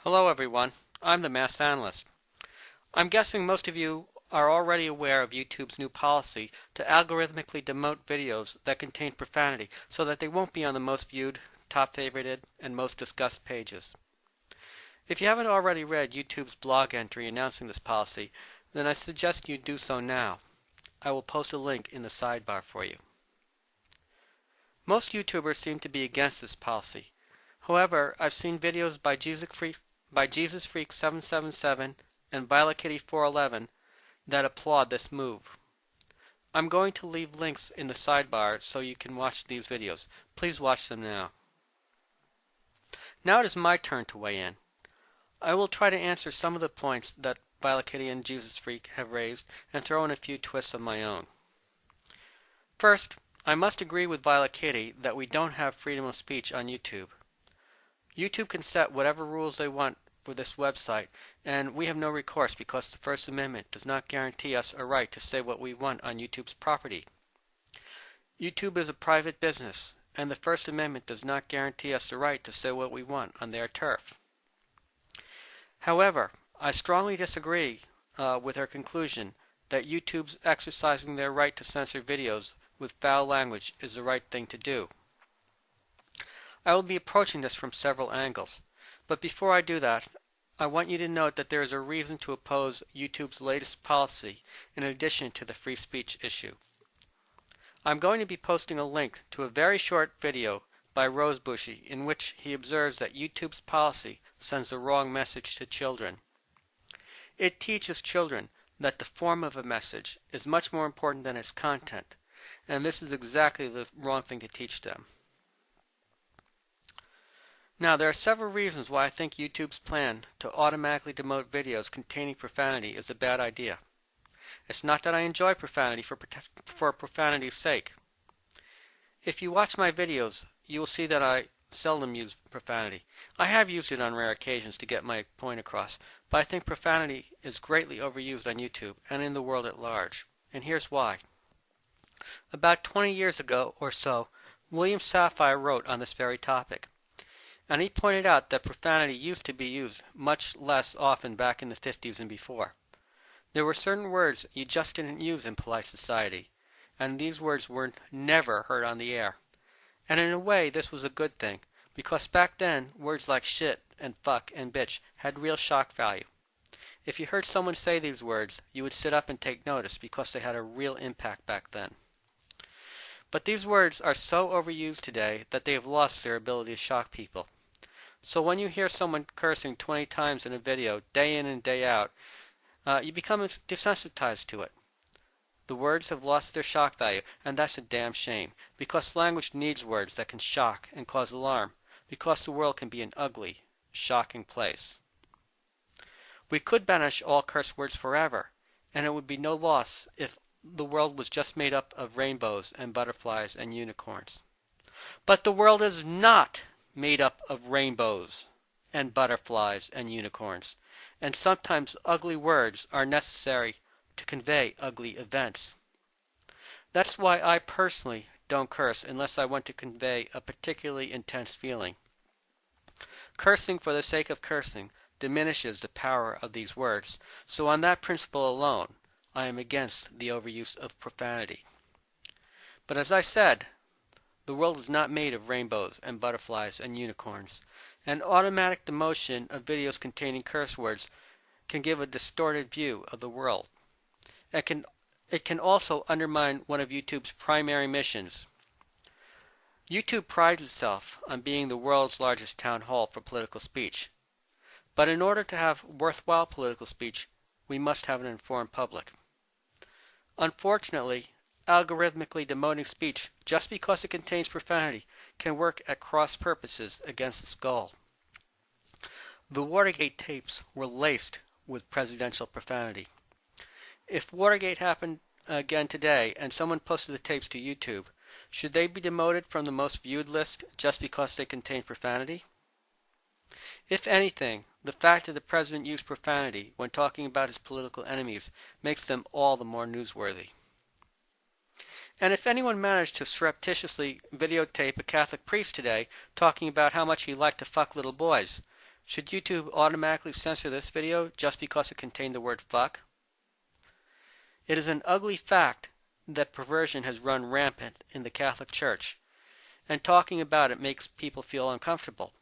Hello everyone, I'm the Masked Analyst. I'm guessing most of you are already aware of YouTube's new policy to algorithmically demote videos that contain profanity so that they won't be on the most viewed, top favorited, and most discussed pages. If you haven't already read YouTube's blog entry announcing this policy, then I suggest you do so now. I will post a link in the sidebar for you. Most YouTubers seem to be against this policy. However, I've seen videos by Jezuzfreek777 and VioletKitty411 that applaud this move. I'm going to leave links in the sidebar so you can watch these videos. Please watch them now. Now it is my turn to weigh in. I will try to answer some of the points that VioletKitty and Jezuzfreek have raised and throw in a few twists of my own. First, I must agree with VioletKitty that we don't have freedom of speech on YouTube. YouTube can set whatever rules they want for this website, and we have no recourse because the First Amendment does not guarantee us a right to say what we want on YouTube's property. YouTube is a private business, and the First Amendment does not guarantee us the right to say what we want on their turf. However, I strongly disagree with her conclusion that YouTube's exercising their right to censor videos with foul language is the right thing to do. I will be approaching this from several angles, but before I do that, I want you to note that there is a reason to oppose YouTube's latest policy in addition to the free speech issue. I'm going to be posting a link to a very short video by Rozeboosjes in which he observes that YouTube's policy sends the wrong message to children. It teaches children that the form of a message is much more important than its content, and this is exactly the wrong thing to teach them. Now, there are several reasons why I think YouTube's plan to automatically demote videos containing profanity is a bad idea. It's not that I enjoy profanity for profanity's sake. If you watch my videos, you will see that I seldom use profanity. I have used it on rare occasions to get my point across, but I think profanity is greatly overused on YouTube and in the world at large. And here's why. About 20 years ago or so, William Safire wrote on this very topic. And he pointed out that profanity used to be used much less often back in the 50s and before. There were certain words you just didn't use in polite society, and these words were never heard on the air. And in a way, this was a good thing, because back then, words like shit and fuck and bitch had real shock value. If you heard someone say these words, you would sit up and take notice because they had a real impact back then. But these words are so overused today that they have lost their ability to shock people. So when you hear someone cursing 20 times in a video, day in and day out, you become desensitized to it. The words have lost their shock value, and that's a damn shame, because language needs words that can shock and cause alarm, because the world can be an ugly, shocking place. We could banish all curse words forever, and it would be no loss if the world was just made up of rainbows and butterflies and unicorns. But the world is not made up of rainbows and butterflies and unicorns, and sometimes ugly words are necessary to convey ugly events. That's why I personally don't curse unless I want to convey a particularly intense feeling. Cursing for the sake of cursing diminishes the power of these words, so on that principle alone, I am against the overuse of profanity. But as I said, the world is not made of rainbows and butterflies and unicorns, and automatic demotion of videos containing curse words can give a distorted view of the world. It can also undermine one of YouTube's primary missions. YouTube prides itself on being the world's largest town hall for political speech. But in order to have worthwhile political speech, we must have an informed public. Unfortunately, algorithmically demoting speech just because it contains profanity can work at cross purposes against its goal. The Watergate tapes were laced with presidential profanity. If Watergate happened again today and someone posted the tapes to YouTube, should they be demoted from the most viewed list just because they contain profanity? If anything, the fact that the president used profanity when talking about his political enemies makes them all the more newsworthy. And if anyone managed to surreptitiously videotape a Catholic priest today talking about how much he liked to fuck little boys, Should YouTube automatically censor this video just because it contained the word fuck? It is an ugly fact that perversion has run rampant in the Catholic Church, and talking about it makes people feel uncomfortable.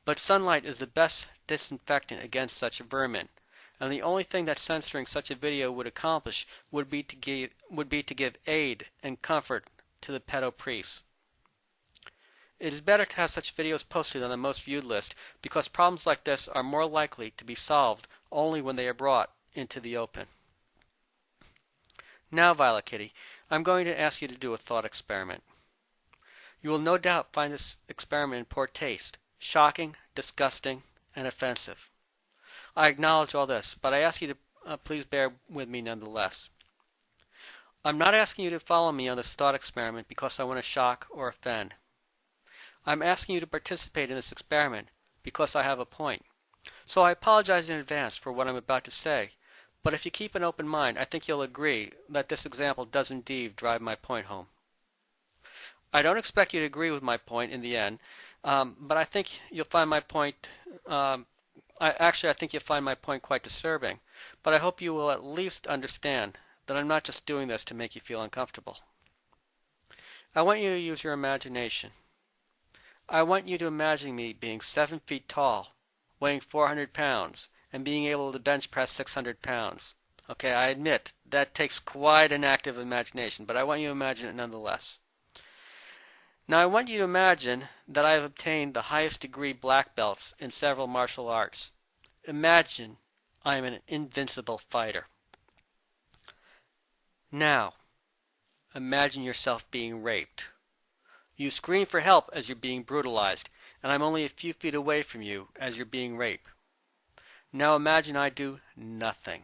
But sunlight is the best disinfectant against such vermin, and the only thing that censoring such a video would accomplish would be to give aid and comfort to the pedo priests. It is better to have such videos posted on the most viewed list because problems like this are more likely to be solved only when they are brought into the open. Now, VioletKitty, I'm going to ask you to do a thought experiment. You will no doubt find this experiment in poor taste, shocking, disgusting, and offensive. I acknowledge all this, but I ask you to please bear with me nonetheless. I'm not asking you to follow me on this thought experiment because I want to shock or offend. I'm asking you to participate in this experiment because I have a point. So I apologize in advance for what I'm about to say, but if you keep an open mind, I think you'll agree that this example does indeed drive my point home. I don't expect you to agree with my point in the end, but I think you'll find my point I think you'll find my point quite disturbing, but I hope you will at least understand that I'm not just doing this to make you feel uncomfortable. I want you to use your imagination. I want you to imagine me being 7 feet tall, weighing 400 pounds, and being able to bench press 600 pounds. Okay, I admit that takes quite an active imagination, but I want you to imagine it nonetheless. Now I want you to imagine that I have obtained the highest degree black belts in several martial arts. Imagine I am an invincible fighter. Now, imagine yourself being raped. You scream for help as you're being brutalized, and I'm only a few feet away from you as you're being raped. Now imagine I do nothing.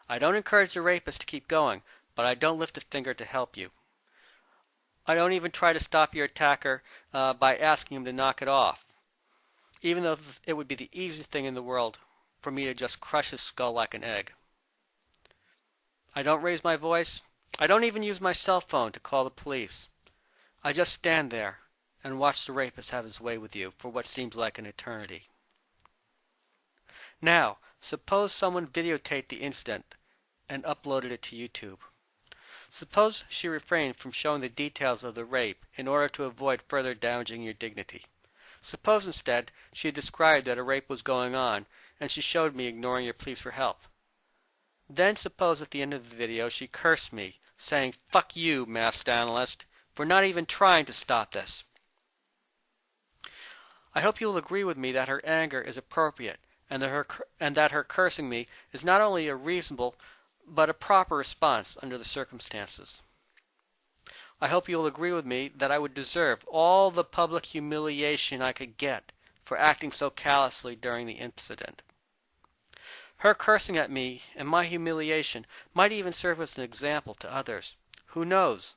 I don't encourage the rapist to keep going, but I don't lift a finger to help you. I don't even try to stop your attacker by asking him to knock it off, even though it would be the easiest thing in the world for me to just crush his skull like an egg. I don't raise my voice. I don't even use my cell phone to call the police. I just stand there and watch the rapist have his way with you for what seems like an eternity. Now, suppose someone videotaped the incident and uploaded it to YouTube. Suppose she refrained from showing the details of the rape in order to avoid further damaging your dignity. Suppose instead she had described that a rape was going on and she showed me ignoring your pleas for help. Then suppose at the end of the video she cursed me, saying, "Fuck you, masked analyst, for not even trying to stop this." I hope you will agree with me that her anger is appropriate and that her cursing me is not only a reasonable but a proper response under the circumstances. I hope you will agree with me that I would deserve all the public humiliation I could get for acting so callously during the incident. Her cursing at me and my humiliation might even serve as an example to others. Who knows?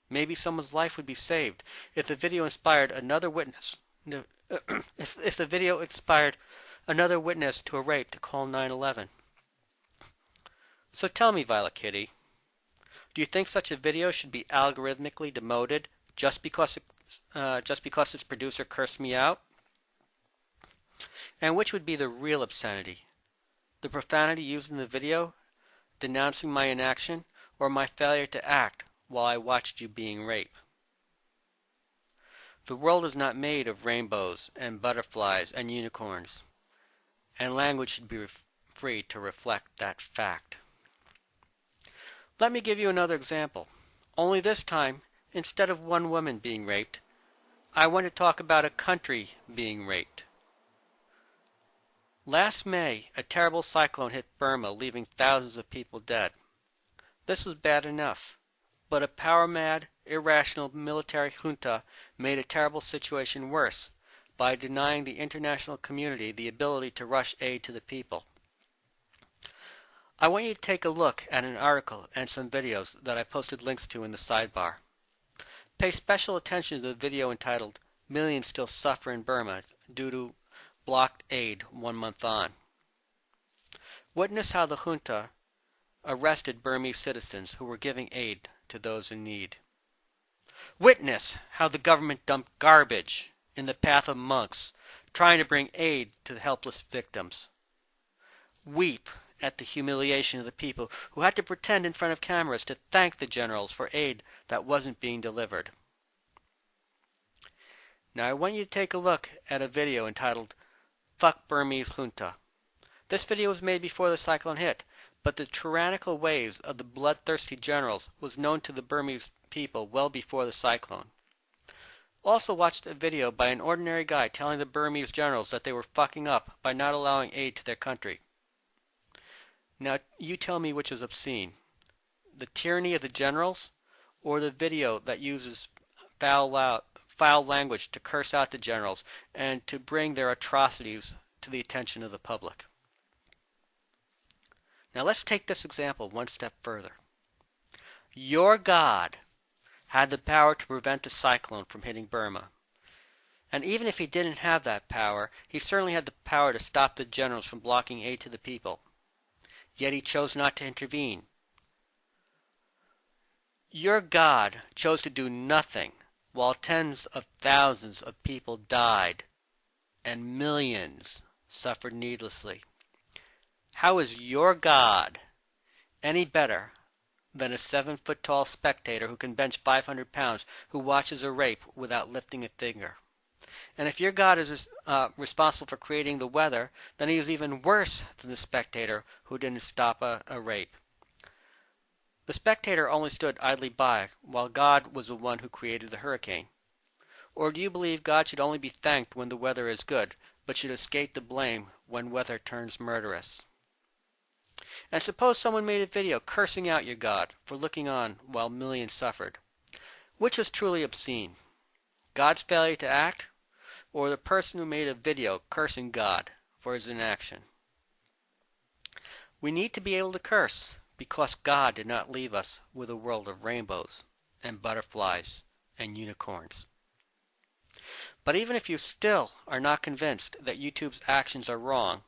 Maybe someone's life would be saved if the video inspired another witness. If the video inspired another witness to a rape to call 911. So tell me, VioletKitty, do you think such a video should be algorithmically demoted just because its producer cursed me out? And which would be the real obscenity? The profanity used in the video, denouncing my inaction, or my failure to act while I watched you being raped? The world is not made of rainbows and butterflies and unicorns, and language should be free to reflect that fact. Let me give you another example. Only this time, instead of one woman being raped, I want to talk about a country being raped. Last May, a terrible cyclone hit Burma, leaving thousands of people dead. This was bad enough, but a power-mad, irrational military junta made a terrible situation worse by denying the international community the ability to rush aid to the people. I want you to take a look at an article and some videos that I posted links to in the sidebar. Pay special attention to the video entitled "Millions Still Suffer in Burma Due to Blocked Aid 1 Month On." Witness how the junta arrested Burmese citizens who were giving aid to those in need. Witness how the government dumped garbage in the path of monks trying to bring aid to the helpless victims. Weep at the humiliation of the people who had to pretend in front of cameras to thank the generals for aid that wasn't being delivered. Now I want you to take a look at a video entitled Fuck Burmese Junta. This video was made before the cyclone hit, but the tyrannical ways of the bloodthirsty generals was known to the Burmese people well before the cyclone. Also watched a video by an ordinary guy telling the Burmese generals that they were fucking up by not allowing aid to their country. Now you tell me which is obscene, the tyranny of the generals or the video that uses foul language to curse out the generals and to bring their atrocities to the attention of the public. Now let's take this example one step further. Your God had the power to prevent a cyclone from hitting Burma. And even if he didn't have that power, he certainly had the power to stop the generals from blocking aid to the people. Yet he chose not to intervene. Your God chose to do nothing while tens of thousands of people died and millions suffered needlessly. How is your God any better than a 7-foot-tall spectator who can bench 500 pounds who watches a rape without lifting a finger? And if your God is responsible for creating the weather, then he is even worse than the spectator who didn't stop a rape. The spectator only stood idly by, while God was the one who created the hurricane. Or do you believe God should only be thanked when the weather is good, but should escape the blame when weather turns murderous? And suppose someone made a video cursing out your God for looking on while millions suffered. Which is truly obscene? God's failure to act, or the person who made a video cursing God for his inaction? We need to be able to curse because God did not leave us with a world of rainbows and butterflies and unicorns. But even if you still are not convinced that YouTube's actions are wrong,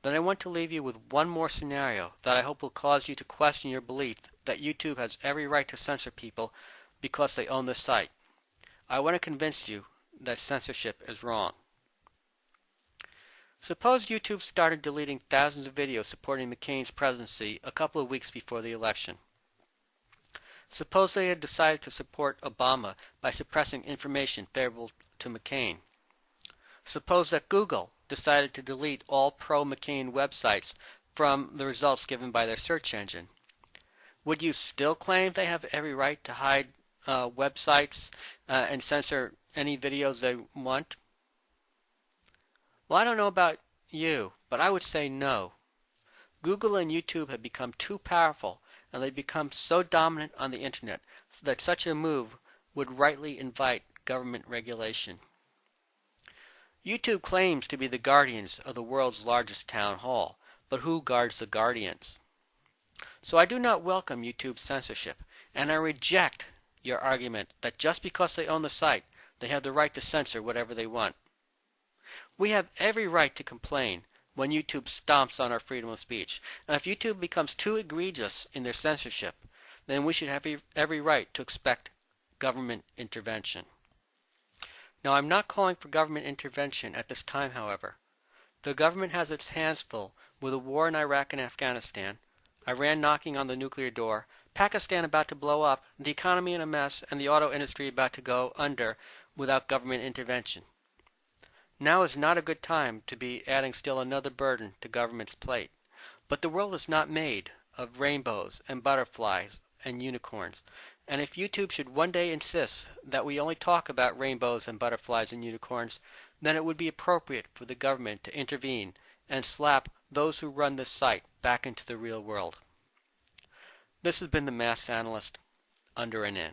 then I want to leave you with one more scenario that I hope will cause you to question your belief that YouTube has every right to censor people because they own the site. I want to convince you that censorship is wrong. Suppose YouTube started deleting thousands of videos supporting McCain's presidency a couple of weeks before the election. Suppose they had decided to support Obama by suppressing information favorable to McCain. Suppose that Google decided to delete all pro-McCain websites from the results given by their search engine. Would you still claim they have every right to hide websites and censor any videos they want? Well, I don't know about you, but I would say no. Google and YouTube have become too powerful, and they've become so dominant on the internet that such a move would rightly invite government regulation. YouTube claims to be the guardians of the world's largest town hall, but who guards the guardians? So I do not welcome YouTube's censorship, and I reject your argument that just because they own the site, they have the right to censor whatever they want. We have every right to complain when YouTube stomps on our freedom of speech, and if YouTube becomes too egregious in their censorship, then we should have every right to expect government intervention. Now, I'm not calling for government intervention at this time, however. The government has its hands full with the war in Iraq and Afghanistan, Iran knocking on the nuclear door, Pakistan about to blow up, the economy in a mess, and the auto industry about to go under without government intervention. Now is not a good time to be adding still another burden to government's plate. But the world is not made of rainbows and butterflies and unicorns. And if YouTube should one day insist that we only talk about rainbows and butterflies and unicorns, then it would be appropriate for the government to intervene and slap those who run this site back into the real world. This has been the Masked Analyst, under an N.